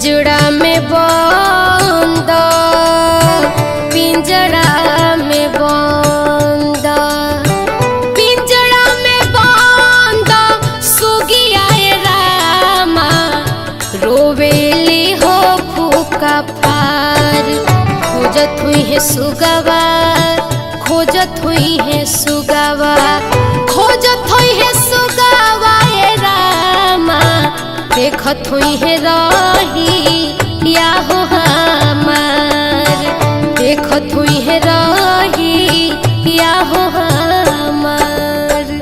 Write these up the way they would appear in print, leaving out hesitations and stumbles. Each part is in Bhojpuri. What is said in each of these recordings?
पिंजड़ा में बंद, पिंजड़ा में बंद, पिंजड़ा में बंद सुगिया रामा रोवेली हो फूका फार। खोजत हुई है सुगवा, खोजत हुई है सुगवा, खोजत हुई है सुगवा रामा देखत हुई है राही या हो हमार। देखत हुई है राही या हो हमार।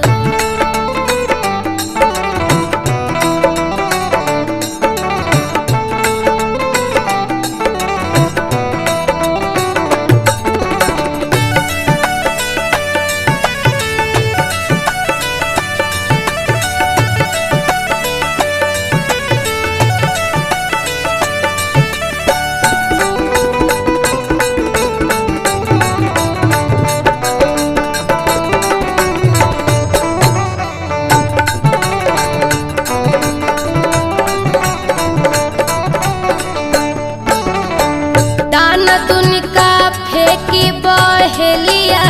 फेंकी बहेलिया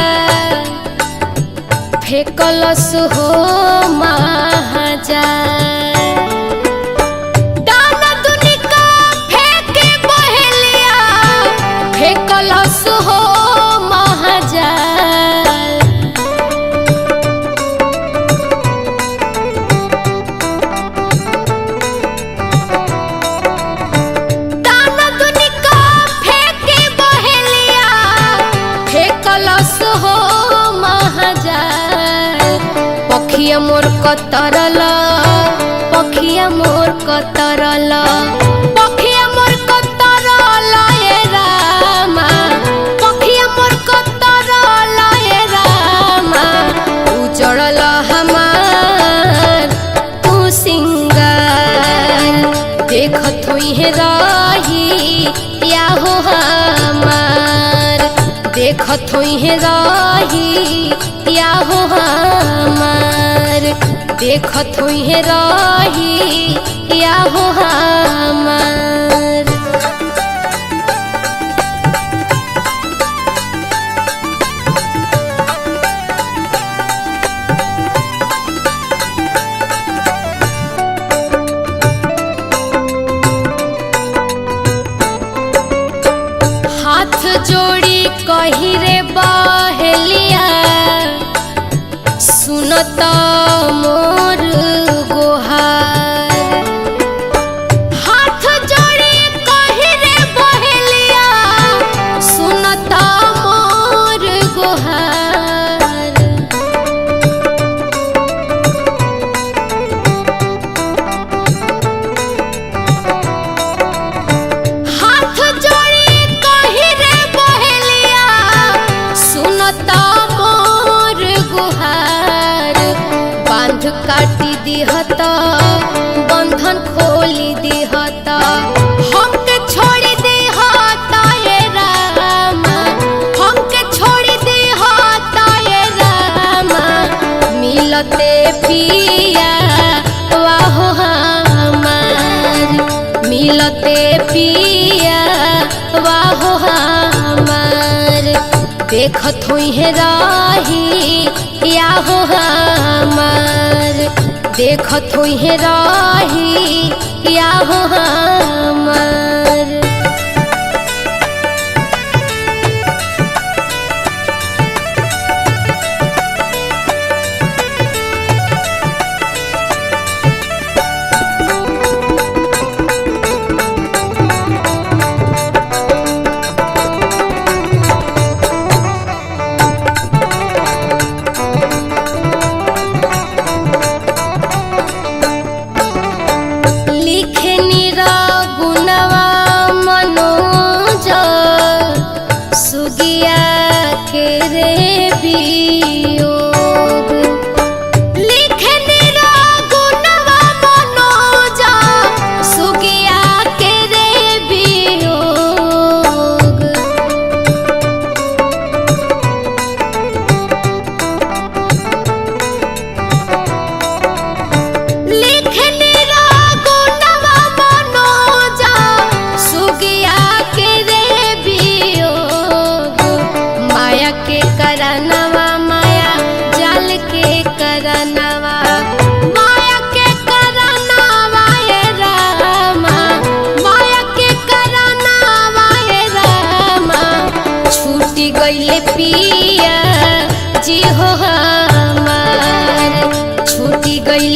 फेंकलस हो महाजा। दाना दुनिका फेंकी बहेलिया फेंकलस हो महाजा। पखिया मोर कतरल, पखिया मोर कतरल, पखिया मोर कतरल ए रामा, पखिया मोर कतरल ए रामा। उजड़ल हमार तू सिंगार। देखत हुई है राही या हो हमार। देखत हुई है राही या हो हमार। देखत हुई है राही या हो हमार। हाथ जोड़ी कही रे बहेलिया सुनता मोर गोहार। हाथ जोड़ी कही रे बहेलिया सुनता मोर गोहार। हाथ जोड़ी कही रे बहेलिया सुनता मोर गुहार। बांध काटी दिहता बंधन खोली दिहता हमके छोड़ी दिहता ये रामा। हमके छोड़ी दिहता ये रामा। मिलते पिया वाहो हमार। मिलते पिया वाहो हमार। देखत हुई है राही या हो हमार। देखत हुई है राही या हो हमार। लिखनी रा गुनवा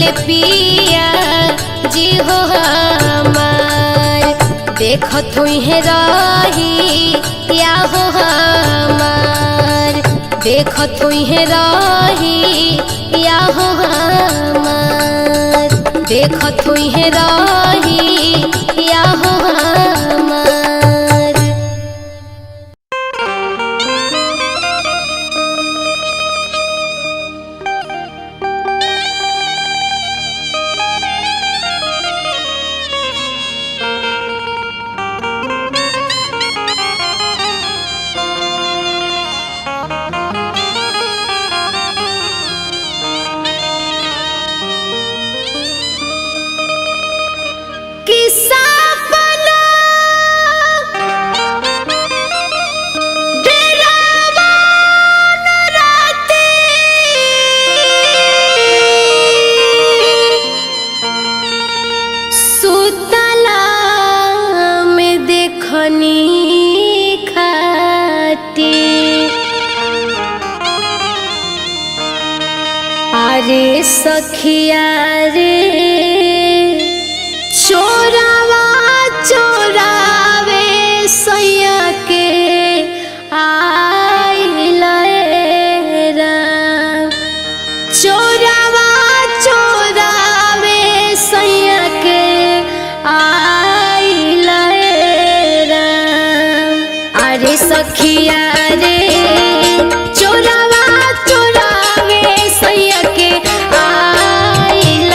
के पिया जी हो हमार देखत हुई है रही या हो हमार देखत हुई है रही या हो हमार देखत हुई है रही या हो हमार। अरे सखिया रे चोरावा चोरावे सैया के आइल राम चोरावा चोरावे सैया के आइल राम अरे सखिया रे चोरावा चोरावे सैया के आइल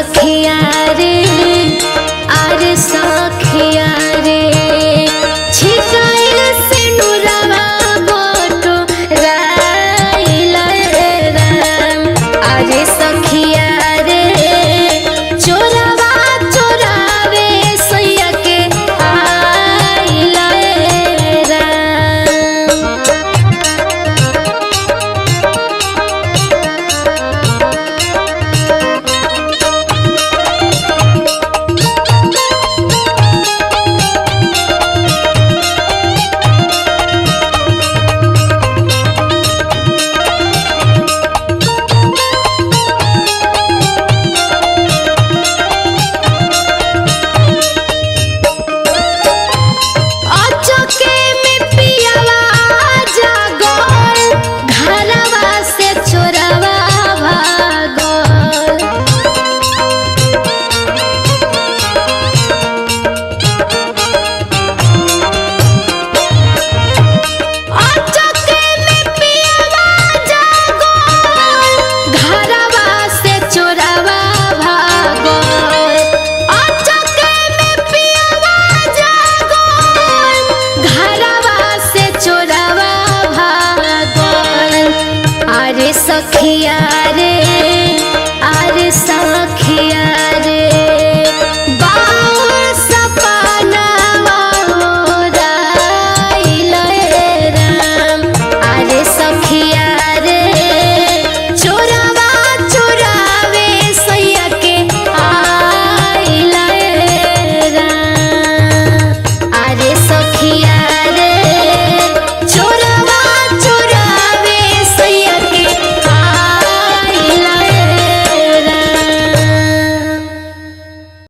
सखिया रे अरे सखिया रे छिटाइल सिनुरवा बोटो राइल राम अरे सखिया रे चोरवा चोरावे सैया के आइल राम। अचके में पियावा जागल घरवा से चोरवा भागल अचके में पियावा जागल घरवा से चोरवा भागल अचके में पियावा जागल घरवा से चोरवा भागल अरे सखिया रे